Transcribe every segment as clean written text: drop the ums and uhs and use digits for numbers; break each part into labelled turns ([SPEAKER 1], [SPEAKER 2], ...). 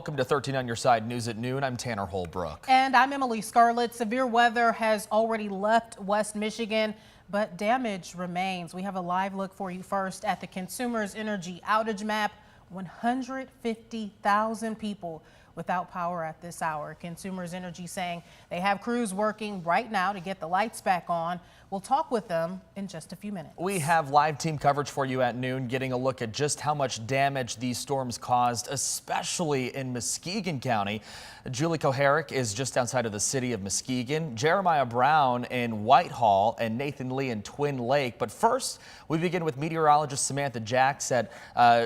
[SPEAKER 1] Welcome to 13 on your side news at noon. I'm Tanner Holbrook.
[SPEAKER 2] And I'm Emily Scarlett. Severe weather has already left West Michigan, but damage remains. We have a live look for you first at the Consumers Energy outage map. 150,000 people without power at this hour. Consumers Energy saying they have crews working right now to get the lights back on. We'll talk with them in just a few minutes.
[SPEAKER 1] We have live team coverage for you at noon, getting a look at just how much damage these storms caused, especially in Muskegon County. Julie Koharic is just outside of the city of Muskegon, Jeremiah Brown in Whitehall, and Nathan Lee in Twin Lake. But first, we begin with meteorologist Samantha Jacks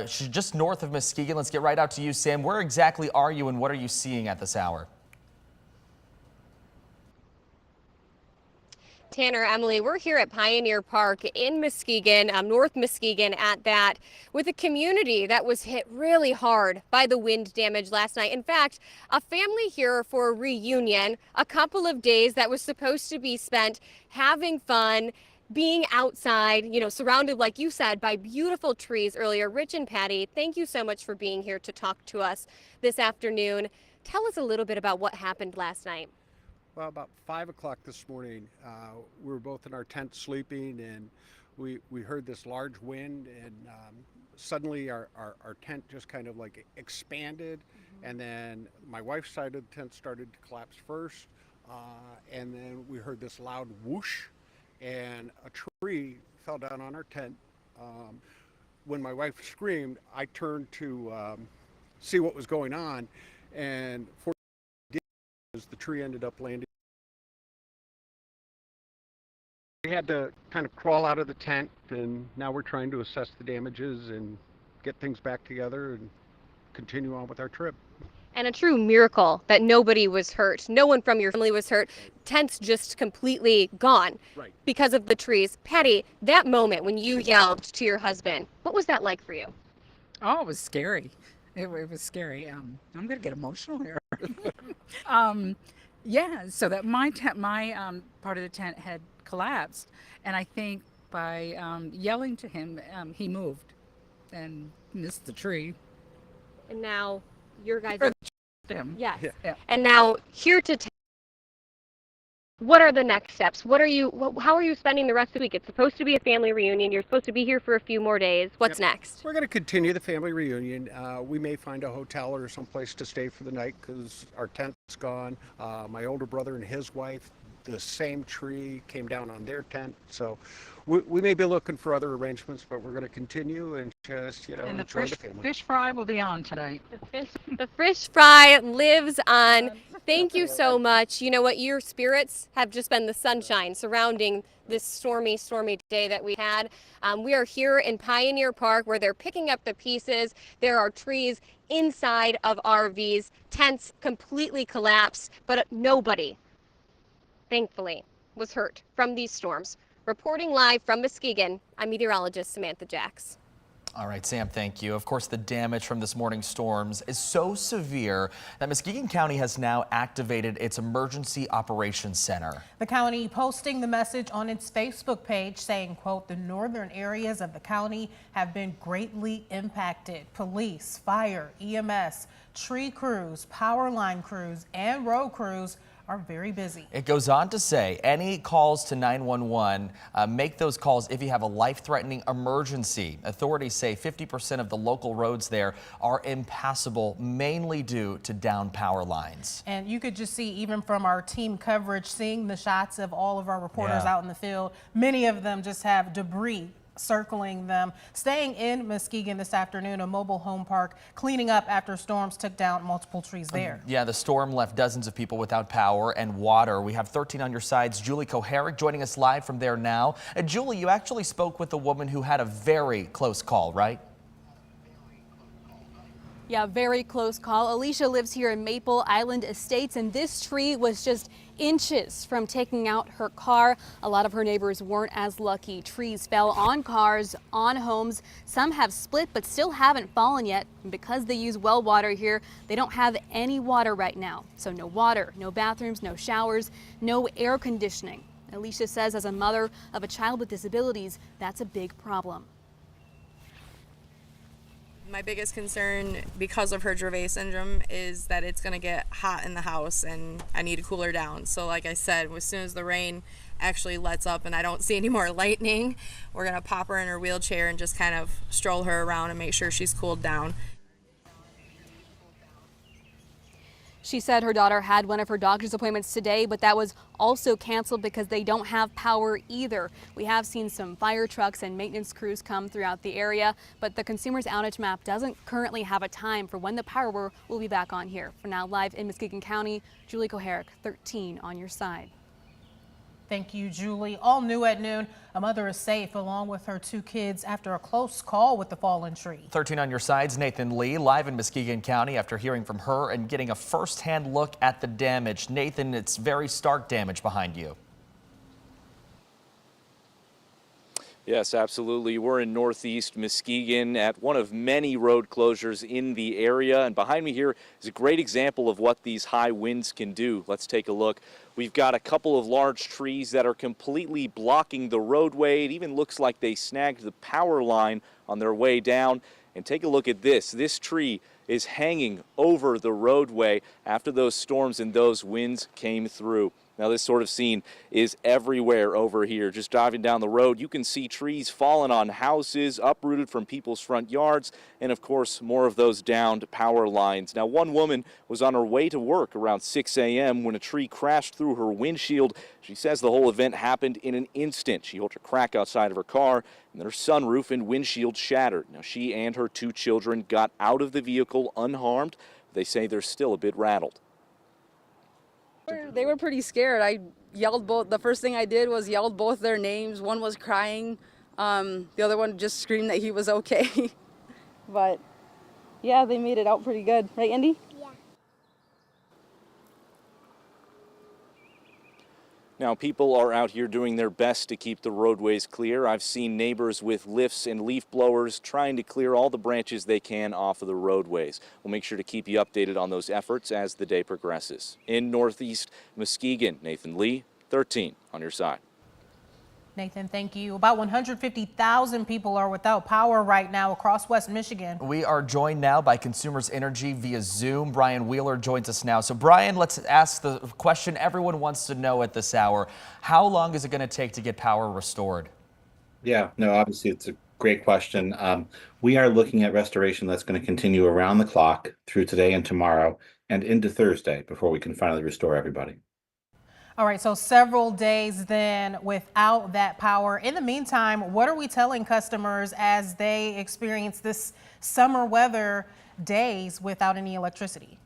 [SPEAKER 1] she's just north of Muskegon. Let's get right out to you, Sam. Where exactly are you and what are you seeing at this hour?
[SPEAKER 3] Tanner, Emily, we're here at Pioneer Park in Muskegon, North Muskegon at that, with a community that was hit really hard by the wind damage last night. In fact, a family here for a reunion, a couple of days that was supposed to be spent having fun, being outside, surrounded, like you said, by beautiful trees earlier. Rich and Patty, thank you so much for being here to talk to us this afternoon. Tell us a little bit about what happened last night.
[SPEAKER 4] Well, about 5 o'clock this morning, we were both in our tent sleeping, and we heard this large wind, and suddenly our tent just kind of like expanded, and then my wife's side of the tent started to collapse first, and then we heard this loud whoosh, and a tree fell down on our tent. When my wife screamed, I turned to see what was going on, and the tree ended up landing. We had to kind of crawl out of the tent, and now we're trying to assess the damages and get things back together and continue on with our trip.
[SPEAKER 3] And a true miracle that nobody was hurt. No one from your family was hurt. Tents just completely gone because of the trees. Patty, that moment when you yelled to your husband, what was that like for you?
[SPEAKER 5] Oh, it was scary. It was scary. I'm going to get emotional here. Yeah, so that my part of the tent had collapsed, and I think by yelling to him, he moved and missed the tree.
[SPEAKER 3] And now your guys
[SPEAKER 5] are
[SPEAKER 3] him. Yes.
[SPEAKER 5] Yeah.
[SPEAKER 3] And now here to what are the next steps? How are you spending the rest of the week? It's supposed to be a family reunion. You're supposed to be here for a few more days. What's next?
[SPEAKER 4] We're going to continue the family reunion. We may find a hotel or someplace to stay for the night because our tent's gone. My older brother and his wife, the same tree came down on their tent. So we may be looking for other arrangements, but we're going to continue and just,
[SPEAKER 5] and
[SPEAKER 4] enjoy the family.
[SPEAKER 5] Fish fry will be on tonight.
[SPEAKER 3] The fish fry lives on. Thank you so much. You know what? Your spirits have just been the sunshine surrounding this stormy day that we had. We are here in Pioneer Park where they're picking up the pieces. There are trees inside of RVs. Tents completely collapsed, but nobody, thankfully, was hurt from these storms. Reporting live from Muskegon, I'm meteorologist Samantha Jacks.
[SPEAKER 1] All right, Sam, thank you. Of course, the damage from this morning's storms is so severe that Muskegon County has now activated its Emergency Operations Center.
[SPEAKER 2] The county posting the message on its Facebook page saying, quote, the northern areas of the county have been greatly impacted. Police, fire, EMS, tree crews, power line crews, and road crews are very busy.
[SPEAKER 1] It goes on to say any calls to 911, make those calls if you have a life-threatening emergency. Authorities say 50% of the local roads there are impassable, mainly due to down power lines.
[SPEAKER 2] And you could just see, even from our team coverage, seeing the shots of all of our reporters out in the field, many of them just have debris circling them. Staying in Muskegon this afternoon, a mobile home park cleaning up after storms took down multiple trees there.
[SPEAKER 1] Yeah, the storm left dozens of people without power and water. We have 13 on your sides. Julie Koharic joining us live from there now. Julie, you actually spoke with a woman who had a very close call, right?
[SPEAKER 6] Yeah, very close call. Alicia lives here in Maple Island Estates, and this tree was just inches from taking out her car. A lot of her neighbors weren't as lucky. Trees fell on cars, on homes. Some have split but still haven't fallen yet. And because they use well water here, they don't have any water right now. So no water, no bathrooms, no showers, no air conditioning. Alicia says as a mother of a child with disabilities, that's a big problem.
[SPEAKER 7] My biggest concern because of her Dravet syndrome is that it's going to get hot in the house and I need to cool her down. So like I said, as soon as the rain actually lets up and I don't see any more lightning, we're going to pop her in her wheelchair and just kind of stroll her around and make sure she's cooled down.
[SPEAKER 6] She said her daughter had one of her doctor's appointments today, but that was also canceled because they don't have power either. We have seen some fire trucks and maintenance crews come throughout the area, but the consumer's outage map doesn't currently have a time for when the power will be back on here. For now, live in Muskegon County, Julie Koharic, 13 on your side.
[SPEAKER 2] Thank you, Julie. All new at noon. A mother is safe along with her 2 kids after a close call with the fallen tree.
[SPEAKER 1] 13 on your side's Nathan Lee, live in Muskegon County after hearing from her and getting a first-hand look at the damage. Nathan, it's very stark damage behind you.
[SPEAKER 8] Yes, absolutely. We're in northeast Muskegon at one of many road closures in the area. And behind me here is a great example of what these high winds can do. Let's take a look. We've got a couple of large trees that are completely blocking the roadway. It even looks like they snagged the power line on their way down. And take a look at this. This tree is hanging over the roadway after those storms and those winds came through. Now, this sort of scene is everywhere over here. Just driving down the road, you can see trees falling on houses, uprooted from people's front yards, and of course, more of those downed power lines. Now, one woman was on her way to work around 6 a.m. when a tree crashed through her windshield. She says the whole event happened in an instant. She heard a crack outside of her car, and then her sunroof and windshield shattered. Now, she and her 2 children got out of the vehicle unharmed. They say they're still a bit rattled.
[SPEAKER 9] They were pretty scared. I yelled both. The first thing I did was yelled both their names. One was crying. The other one just screamed that he was okay. But yeah, they made it out pretty good. Right, Andy? Yeah.
[SPEAKER 8] Now, people are out here doing their best to keep the roadways clear. I've seen neighbors with lifts and leaf blowers trying to clear all the branches they can off of the roadways. We'll make sure to keep you updated on those efforts as the day progresses. In northeast Muskegon, Nathan Lee, 13 on your side.
[SPEAKER 2] Nathan, thank you. About 150,000 people are without power right now across West Michigan.
[SPEAKER 1] We are joined now by Consumers Energy via Zoom. Brian Wheeler joins us now. So Brian, let's ask the question everyone wants to know at this hour. How long is it going to take to get power restored?
[SPEAKER 10] Yeah, no, obviously it's a great question. We are looking at restoration that's going to continue around the clock through today and tomorrow and into Thursday before we can finally restore everybody.
[SPEAKER 2] All right, so several days then without that power. In the meantime, what are we telling customers as they experience this summer weather days without any electricity?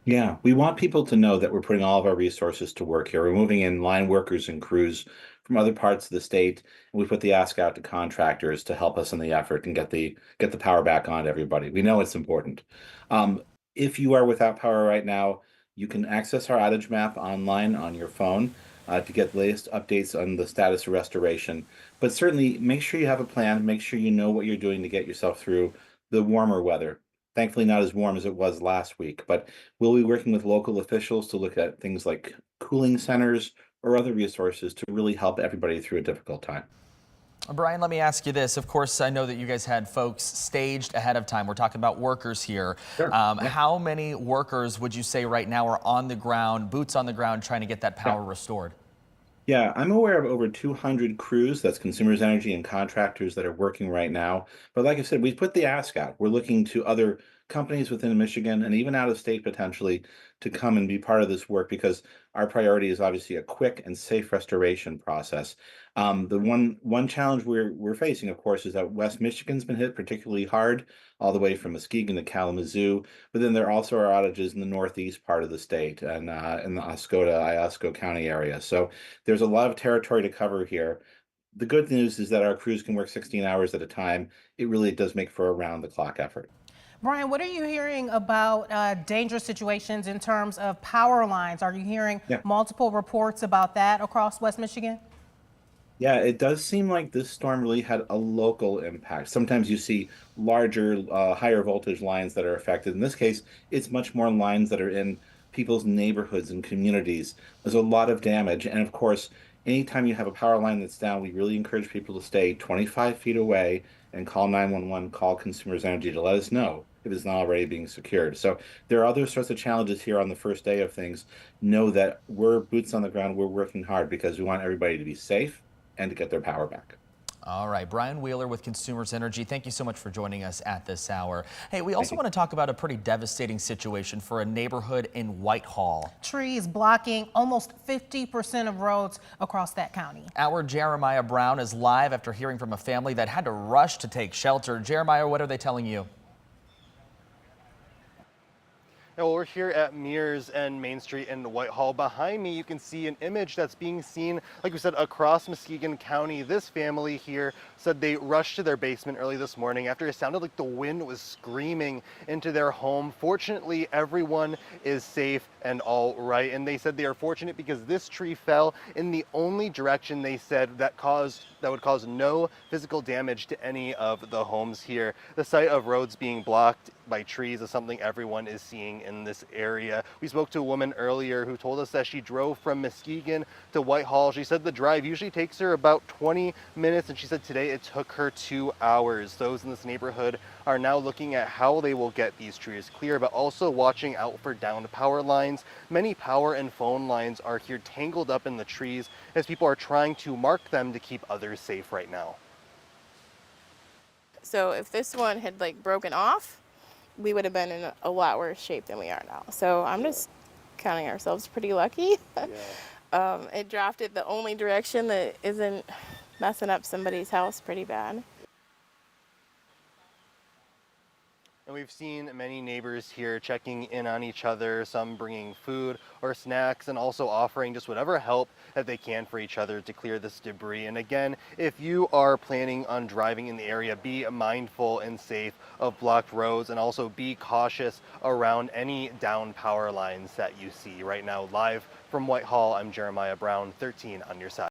[SPEAKER 10] Yeah, we want people to know that we're putting all of our resources to work here. We're moving in line workers and crews from other parts of the state, and we put the ask out to contractors to help us in the effort and get the power back on to everybody. We know it's important. If you are without power right now, you can access our outage map online on your phone to get the latest updates on the status of restoration. But certainly make sure you have a plan, make sure you know what you're doing to get yourself through the warmer weather. Thankfully not as warm as it was last week, but we'll be working with local officials to look at things like cooling centers or other resources to really help everybody through a difficult time.
[SPEAKER 1] Brian, let me ask you this. Of course, I know that you guys had folks staged ahead of time. We're talking about workers here.
[SPEAKER 10] Sure.
[SPEAKER 1] How many workers would you say right now are on the ground, boots on the ground, trying to get that power restored?
[SPEAKER 10] Yeah, I'm aware of over 200 crews, that's Consumers Energy and contractors that are working right now. But like I said, we put the ask out. We're looking to other companies within Michigan and even out of state potentially to come and be part of this work because our priority is obviously a quick and safe restoration process. The one challenge we're facing, of course, is that West Michigan's been hit particularly hard, all the way from Muskegon to Kalamazoo. But then there also are outages in the northeast part of the state and in the Iosco County area. So there's a lot of territory to cover here. The good news is that our crews can work 16 hours at a time. It really does make for a round-the-clock effort.
[SPEAKER 2] Brian, what are you hearing about dangerous situations in terms of power lines? Are you hearing multiple reports about that across West Michigan?
[SPEAKER 10] Yeah, it does seem like this storm really had a local impact. Sometimes you see larger, higher voltage lines that are affected. In this case, it's much more lines that are in people's neighborhoods and communities. There's a lot of damage. And of course, anytime you have a power line that's down, we really encourage people to stay 25 feet away and call 911, call Consumers Energy to let us know if it's not already being secured. So there are other sorts of challenges here on the first day of things. Know that we're boots on the ground. We're working hard because we want everybody to be safe and to get their power back.
[SPEAKER 1] All right, Brian Wheeler with Consumers Energy, thank you so much for joining us at this hour. Hey, we also want to talk about a pretty devastating situation for a neighborhood in Whitehall.
[SPEAKER 2] Trees blocking almost 50% of roads across that county.
[SPEAKER 1] Our Jeremiah Brown is live after hearing from a family that had to rush to take shelter. Jeremiah, what are they telling you?
[SPEAKER 11] Well, we're here at Mears and Main Street in Whitehall. Behind me, you can see an image that's being seen, like we said, across Muskegon County. This family here said they rushed to their basement early this morning after it sounded like the wind was screaming into their home. Fortunately, everyone is safe and all right. And they said they are fortunate because this tree fell in the only direction they said that would cause no physical damage to any of the homes here. The sight of roads being blocked by trees is something everyone is seeing in this area. We spoke to a woman earlier who told us that she drove from Muskegon to Whitehall. She said the drive usually takes her about 20 minutes, and she said today it took her 2 hours. Those in this neighborhood are now looking at how they will get these trees clear, but also watching out for downed power lines. Many power and phone lines are here tangled up in the trees as people are trying to mark them to keep others safe right now.
[SPEAKER 12] So if this one had broken off, we would have been in a lot worse shape than we are now. So I'm just counting ourselves pretty lucky. It dropped it the only direction that isn't messing up somebody's house pretty bad.
[SPEAKER 11] And we've seen many neighbors here checking in on each other, some bringing food or snacks and also offering just whatever help that they can for each other to clear this debris. And again, if you are planning on driving in the area, be mindful and safe of blocked roads and also be cautious around any down power lines that you see. Right now, live from Whitehall, I'm Jeremiah Brown, 13 on your side.